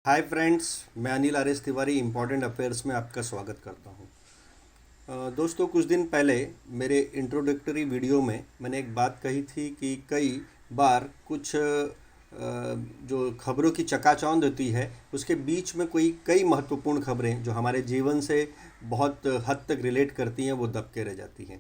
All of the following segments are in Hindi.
हाय फ्रेंड्स, मैं Anil R S Tiwari important affairs में आपका स्वागत करता हूं। दोस्तों, कुछ दिन पहले मेरे इंट्रोडक्टरी वीडियो में मैंने एक बात कही थी कि कई बार कुछ जो खबरों की चकाचौंध होती है उसके बीच में कोई कई महत्वपूर्ण खबरें जो हमारे जीवन से बहुत हद तक रिलेट करती हैं वो दब के रह जाती हैं।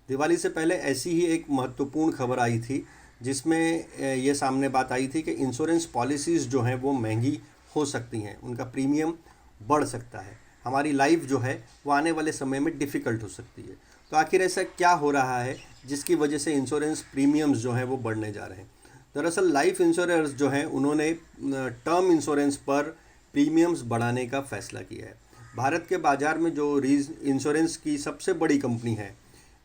दिवाली से पहले ऐसी ही एक महत्वपूर्ण खबर आई थी जिसमें ये सामने बात आई थी कि इंश्योरेंस पॉलिसीज़ जो हैं वो महंगी हो सकती हैं, उनका प्रीमियम बढ़ सकता है, हमारी लाइफ जो है वो आने वाले समय में डिफ़िकल्ट हो सकती है। तो आखिर ऐसा क्या हो रहा है जिसकी वजह से इंश्योरेंस प्रीमियम्स जो हैं वो बढ़ने जा रहे हैं? दरअसल लाइफ इंश्योरेंस जो हैं उन्होंने टर्म इंश्योरेंस पर प्रीमियम्स बढ़ाने का फ़ैसला किया है। भारत के बाज़ार में जो इंश्योरेंस की सबसे बड़ी कंपनी है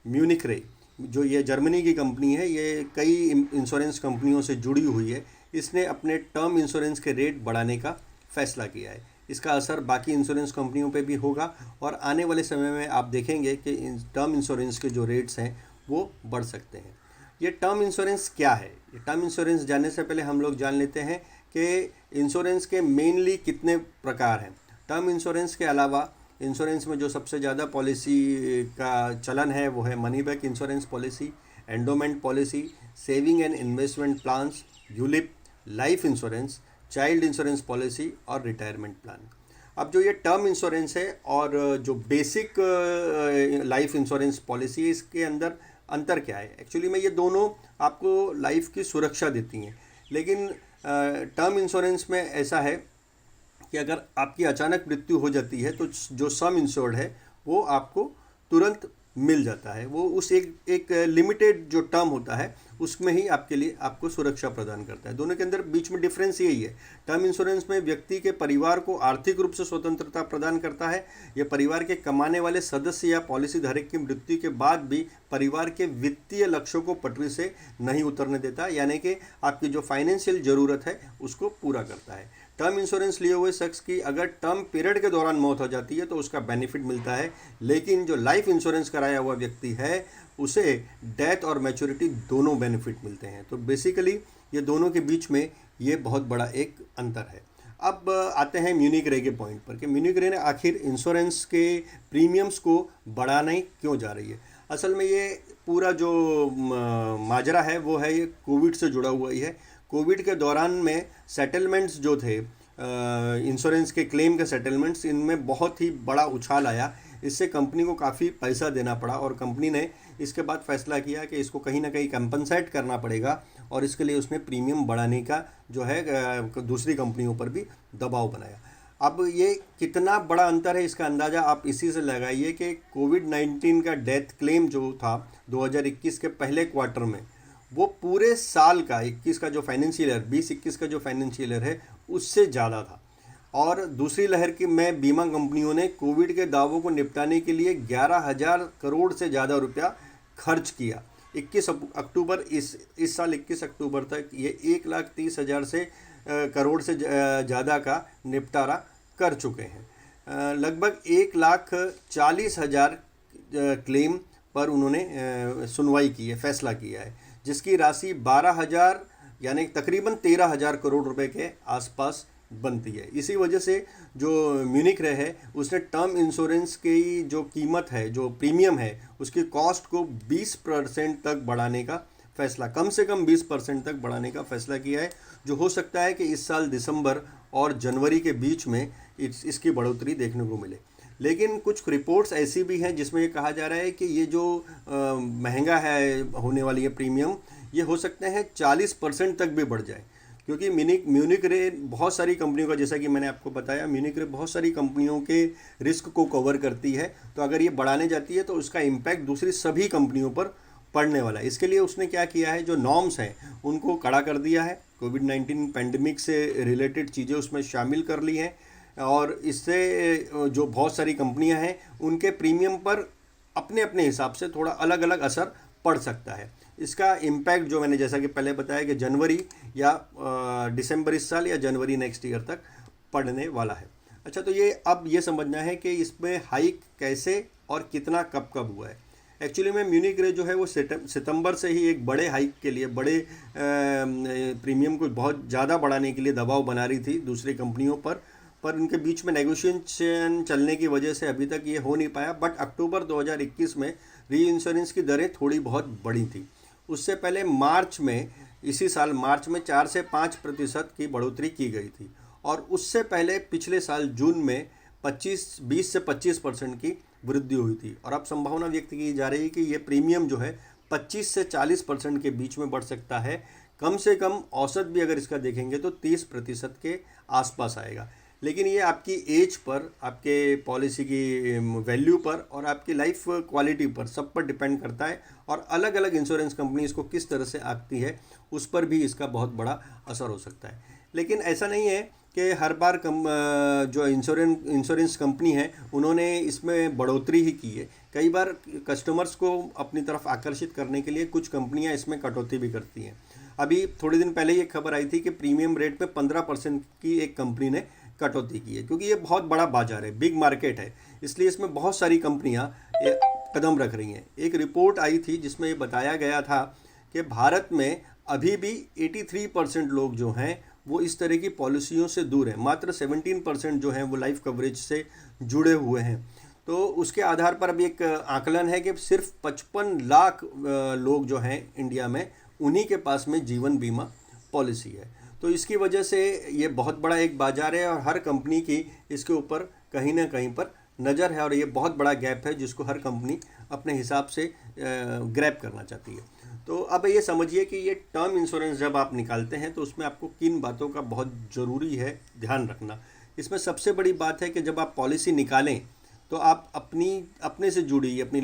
म्यूनिक रे, जो ये जर्मनी की कंपनी है, ये कई इंश्योरेंस कंपनियों से जुड़ी हुई है। इसने अपने टर्म इंश्योरेंस के रेट बढ़ाने का फ़ैसला किया है। इसका असर बाकी इंश्योरेंस कंपनियों पे भी होगा और आने वाले समय में आप देखेंगे कि टर्म इंश्योरेंस के जो रेट्स हैं वो बढ़ सकते हैं। ये टर्म इंश्योरेंस क्या है? ये टर्म इंश्योरेंस जानने से पहले हम लोग जान लेते हैं कि इंश्योरेंस के मेनली कितने प्रकार हैं। टर्म इंश्योरेंस के अलावा इंश्योरेंस में जो सबसे ज़्यादा पॉलिसी का चलन है वो है money back insurance policy, endowment policy, saving and investment plans, ULIP, life insurance, child insurance policy और रिटायरमेंट प्लान। अब जो ये टर्म इंश्योरेंस है और जो बेसिक लाइफ इंश्योरेंस पॉलिसी है, इसके अंदर अंतर क्या है? एक्चुअली में ये दोनों आपको लाइफ की सुरक्षा देती हैं, लेकिन टर्म इंश्योरेंस में ऐसा है कि अगर आपकी अचानक मृत्यु हो जाती है तो जो सम इंश्योर्ड है वो आपको तुरंत मिल जाता है। वो उस एक लिमिटेड जो टर्म होता है उसमें ही आपके लिए आपको सुरक्षा प्रदान करता है। दोनों के अंदर बीच में डिफरेंस यही है। टर्म इंश्योरेंस में व्यक्ति के परिवार को आर्थिक रूप से स्वतंत्रता प्रदान करता है। यह परिवार के कमाने वाले सदस्य या पॉलिसी धारक की मृत्यु के बाद भी परिवार के वित्तीय लक्ष्यों को पटरी से नहीं उतरने देता, यानी कि आपकी जो फाइनेंशियल ज़रूरत है उसको पूरा करता है। टर्म इंश्योरेंस लिए हुए शख्स की अगर टर्म पीरियड के दौरान मौत हो जाती है तो उसका बेनिफिट मिलता है, लेकिन जो लाइफ इंश्योरेंस कराया हुआ व्यक्ति है उसे डेथ और मैच्योरिटी दोनों बेनिफिट मिलते हैं। तो बेसिकली ये दोनों के बीच में ये बहुत बड़ा एक अंतर है। अब आते हैं म्यूनिक रे के पॉइंट पर कि म्यूनिक रे ने आखिर इंश्योरेंस के प्रीमियम्स को बढ़ाने क्यों जा रही है। असल में ये पूरा जो माजरा है वो है, ये कोविड से जुड़ा हुआ ही है। कोविड के दौरान में सेटलमेंट्स जो थे, इंश्योरेंस के क्लेम के सेटलमेंट्स, इनमें बहुत ही बड़ा उछाल आया। इससे कंपनी को काफ़ी पैसा देना पड़ा और कंपनी ने इसके बाद फैसला किया कि इसको कहीं ना कहीं कंपनसेट करना पड़ेगा और इसके लिए उसने प्रीमियम बढ़ाने का जो है दूसरी कंपनियों पर भी दबाव बनाया। अब ये कितना बड़ा अंतर है इसका अंदाज़ा आप इसी से लगाइए कि कोविड-19 का डेथ क्लेम जो था 2021 के पहले क्वार्टर में, वो पूरे साल का 21 का जो फाइनेंशियल ईयर 20-21 का जो फाइनेंशियल ईयर है उससे ज़्यादा था। और दूसरी लहर की में बीमा कंपनियों ने कोविड के दावों को निपटाने के लिए 11,000 करोड़ से ज़्यादा रुपया खर्च किया। 21 अक्टूबर इस साल 21 अक्टूबर तक ये 1,30,000 से करोड़ से ज़्यादा का निपटारा कर चुके हैं। लगभग 1,40,000 क्लेम पर उन्होंने सुनवाई की है, फैसला किया है, जिसकी राशि 12,000 यानी तकरीबन 13,000 करोड़ रुपए के आसपास बनती है। इसी वजह से जो म्यूनिक रे है उसने टर्म इंश्योरेंस की जो कीमत है, जो प्रीमियम है, उसकी कॉस्ट को 20% तक बढ़ाने का फैसला, कम से कम 20% तक बढ़ाने का फैसला किया है, जो हो सकता है कि इस साल दिसंबर और जनवरी के बीच में इसकी बढ़ोतरी देखने को मिले। लेकिन कुछ रिपोर्ट्स ऐसी भी हैं जिसमें ये कहा जा रहा है कि ये जो महंगा है होने वाली है प्रीमियम, ये हो सकते हैं 40% तक भी बढ़ जाए, क्योंकि म्यूनिक रे बहुत सारी कंपनियों का, जैसा कि मैंने आपको बताया, म्यूनिक रे बहुत सारी कंपनियों के रिस्क को कवर करती है। तो अगर ये बढ़ाने जाती है तो उसका इम्पैक्ट दूसरी सभी कंपनियों पर पड़ने वाला है। इसके लिए उसने क्या किया है, जो नॉर्म्स हैं उनको कड़ा कर दिया है, कोविड-19 पैंडमिक से रिलेटेड चीज़ें उसमें शामिल कर ली हैं और इससे जो बहुत सारी कंपनियां हैं उनके प्रीमियम पर अपने अपने हिसाब से थोड़ा अलग अलग असर पड़ सकता है। इसका इम्पैक्ट जो मैंने जैसा कि पहले बताया कि जनवरी या दिसंबर इस साल या जनवरी नेक्स्ट ईयर तक पड़ने वाला है। अच्छा, तो ये अब ये समझना है कि इसमें हाइक कैसे और कितना कब कब हुआ है। एक्चुअली में म्यूनिक रे जो है वो सितंबर से ही एक बड़े हाइक के लिए, बड़े प्रीमियम को बहुत ज़्यादा बढ़ाने के लिए दबाव बना रही थी दूसरी कंपनियों पर, पर उनके बीच में नेगोशिएशन चलने की वजह से अभी तक ये हो नहीं पाया। बट अक्टूबर 2021 में री इंश्योरेंस की दरें थोड़ी बहुत बढ़ी थी। उससे पहले मार्च में, इसी साल मार्च में 4 से 5% की बढ़ोतरी की गई थी, और उससे पहले पिछले साल जून में 20 से 25% की वृद्धि हुई थी। और अब संभावना व्यक्त की जा रही है कि ये प्रीमियम जो है 25 से 40% के बीच में बढ़ सकता है। कम से कम औसत भी अगर इसका देखेंगे तो 30% के आसपास आएगा। लेकिन ये आपकी एज पर, आपके पॉलिसी की वैल्यू पर और आपकी लाइफ क्वालिटी पर, सब पर डिपेंड करता है। और अलग अलग इंश्योरेंस कंपनी इसको किस तरह से आंकती है उस पर भी इसका बहुत बड़ा असर हो सकता है। लेकिन ऐसा नहीं है कि हर बार जो इंश्योरेंस कंपनी है उन्होंने इसमें बढ़ोतरी ही की है। कई बार कस्टमर्स को अपनी तरफ आकर्षित करने के लिए कुछ कंपनियां इसमें कटौती भी करती हैं। अभी थोड़े दिन पहले ये खबर आई थी कि प्रीमियम रेट में 15% की एक कंपनी ने कटौती की है, क्योंकि ये बहुत बड़ा बाजार है, बिग मार्केट है, इसलिए इसमें बहुत सारी कंपनियां कदम रख रही हैं। एक रिपोर्ट आई थी जिसमें ये बताया गया था कि भारत में अभी भी 83% लोग जो हैं वो इस तरह की पॉलिसियों से दूर हैं। मात्र 17% जो हैं वो लाइफ कवरेज से जुड़े हुए हैं। तो उसके आधार पर अभी एक आकलन है कि सिर्फ 55 लाख लोग जो हैं इंडिया में, उन्हीं के पास में जीवन बीमा पॉलिसी है। तो इसकी वजह से ये बहुत बड़ा एक बाजार है और हर कंपनी की इसके ऊपर कहीं ना कहीं पर नज़र है, और ये बहुत बड़ा गैप है जिसको हर कंपनी अपने हिसाब से ग्रैब करना चाहती है। तो अब ये समझिए कि ये टर्म इंश्योरेंस जब आप निकालते हैं तो उसमें आपको किन बातों का बहुत ज़रूरी है ध्यान रखना। इसमें सबसे बड़ी बात है कि जब आप पॉलिसी निकालें तो आप अपने से जुड़ी, अपनी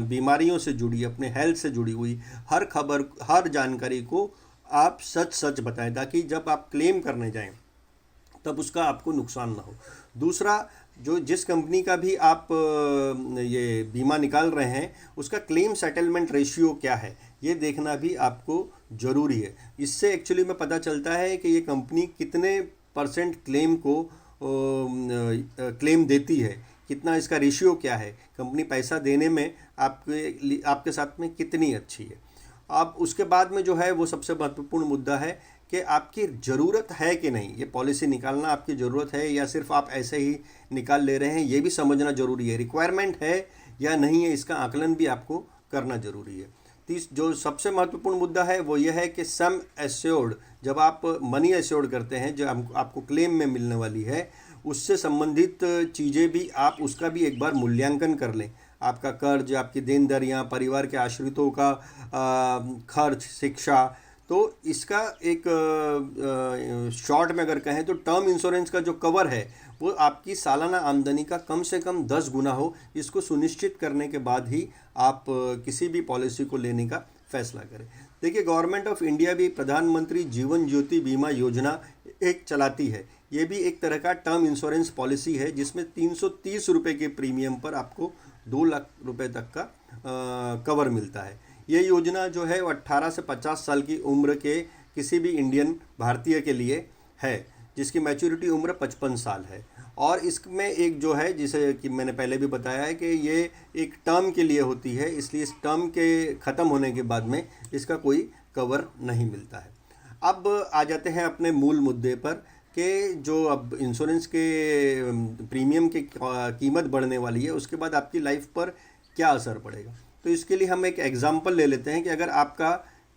बीमारियों से जुड़ी, अपने हेल्थ से जुड़ी हुई हर खबर, हर जानकारी को आप सच सच बताएं, ताकि जब आप क्लेम करने जाएं तब उसका आपको नुकसान ना हो। दूसरा, जिस कंपनी का भी आप ये बीमा निकाल रहे हैं उसका क्लेम सेटलमेंट रेशियो क्या है, ये देखना भी आपको ज़रूरी है। इससे एक्चुअली में पता चलता है कि ये कंपनी कितने % क्लेम को क्लेम देती है, कितना इसका रेशियो क्या है, कंपनी पैसा देने में आपके साथ में कितनी अच्छी है। अब उसके बाद में जो है वो सबसे महत्वपूर्ण मुद्दा है कि आपकी ज़रूरत है कि नहीं, ये पॉलिसी निकालना आपकी ज़रूरत है या सिर्फ आप ऐसे ही निकाल ले रहे हैं, ये भी समझना ज़रूरी है। रिक्वायरमेंट है या नहीं है, इसका आकलन भी आपको करना ज़रूरी है। जो सबसे महत्वपूर्ण मुद्दा है वो ये है कि सम एश्योर्ड, जब आप मनी एश्योर्ड करते हैं जो आपको क्लेम में मिलने वाली है, उससे संबंधित चीज़ें भी आप उसका भी एक बार मूल्यांकन कर लें। आपका कर्ज, आपकी देनदारियाँ, परिवार के आश्रितों का खर्च, शिक्षा। तो इसका एक शॉर्ट में अगर कहें तो टर्म इंश्योरेंस का जो कवर है वो आपकी सालाना आमदनी का कम से कम 10 गुना हो, इसको सुनिश्चित करने के बाद ही आप किसी भी पॉलिसी को लेने का फैसला करें। देखिए, गवर्नमेंट ऑफ इंडिया भी प्रधानमंत्री जीवन ज्योति बीमा योजना एक चलाती है। ये भी एक तरह का टर्म इंश्योरेंस पॉलिसी है जिसमें 330 रुपये के प्रीमियम पर आपको 2 लाख रुपए तक का कवर मिलता है। ये योजना जो है वो 18 से 50 साल की उम्र के किसी भी इंडियन भारतीय के लिए है, जिसकी मैच्योरिटी उम्र 55 साल है। और इसमें एक जो है, जिसे कि मैंने पहले भी बताया है कि ये एक टर्म के लिए होती है, इसलिए इस टर्म के ख़त्म होने के बाद में इसका कोई कवर नहीं मिलता है। अब आ जाते हैं अपने मूल मुद्दे पर कि जो अब इंश्योरेंस के प्रीमियम की कीमत बढ़ने वाली है, उसके बाद आपकी लाइफ पर क्या असर पड़ेगा। तो इसके लिए हम एक एग्जांपल ले लेते हैं कि अगर आपका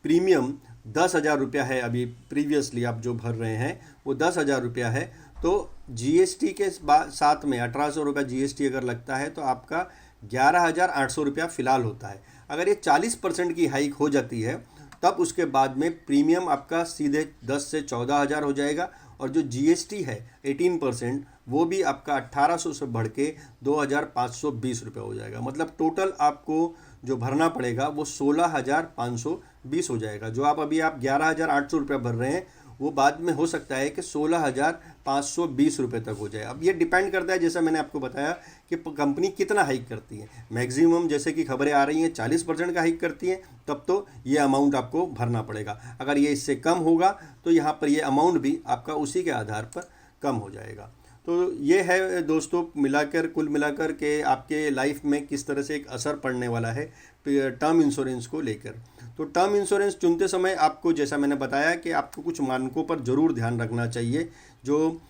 प्रीमियम 10,000 रुपया है, अभी प्रीवियसली आप जो भर रहे हैं वो 10,000 रुपया है, तो जीएसटी के साथ में 1,800 रुपया जीएसटी अगर लगता है तो आपका 11,800 रुपया फ़िलहाल होता है। अगर ये 40% की हाइक हो जाती है तब उसके बाद में प्रीमियम आपका सीधे 10 से 14,000 हो जाएगा, और जो जीएसटी है 18% वो भी आपका 1,800 से बढ़ के 2,520 रुपये हो जाएगा। मतलब टोटल आपको जो भरना पड़ेगा वो 16,520 हो जाएगा। जो आप 11,800 रुपये भर रहे हैं वो बाद में हो सकता है कि 16,520 रुपये तक हो जाए। अब ये डिपेंड करता है, जैसा मैंने आपको बताया, कि कंपनी कितना हाइक करती है। मैक्सिमम जैसे कि खबरें आ रही हैं 40% का हाइक करती है, तब तो ये अमाउंट आपको भरना पड़ेगा। अगर ये इससे कम होगा तो यहाँ पर ये अमाउंट भी आपका उसी के आधार पर कम हो जाएगा। तो ये है दोस्तों, मिलाकर कुल मिलाकर के आपके लाइफ में किस तरह से एक असर पड़ने वाला है टर्म इंश्योरेंस को लेकर। तो टर्म इंश्योरेंस चुनते समय आपको, जैसा मैंने बताया, कि आपको कुछ मानकों पर ज़रूर ध्यान रखना चाहिए जो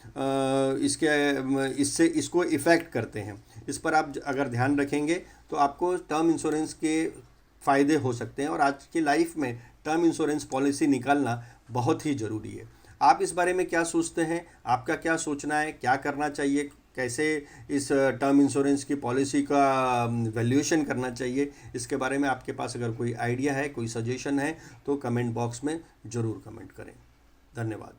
इससे इसको इफ़ेक्ट करते हैं। इस पर आप अगर ध्यान रखेंगे तो आपको टर्म इंश्योरेंस के फ़ायदे हो सकते हैं, और आज की लाइफ में टर्म इंश्योरेंस पॉलिसी निकालना बहुत ही ज़रूरी है। आप इस बारे में क्या सोचते हैं? आपका क्या सोचना है? क्या करना चाहिए? कैसे इस टर्म इंश्योरेंस की पॉलिसी का वैल्यूएशन करना चाहिए? इसके बारे में आपके पास अगर कोई आइडिया है, कोई सजेशन है, तो कमेंट बॉक्स में ज़रूर कमेंट करें। धन्यवाद।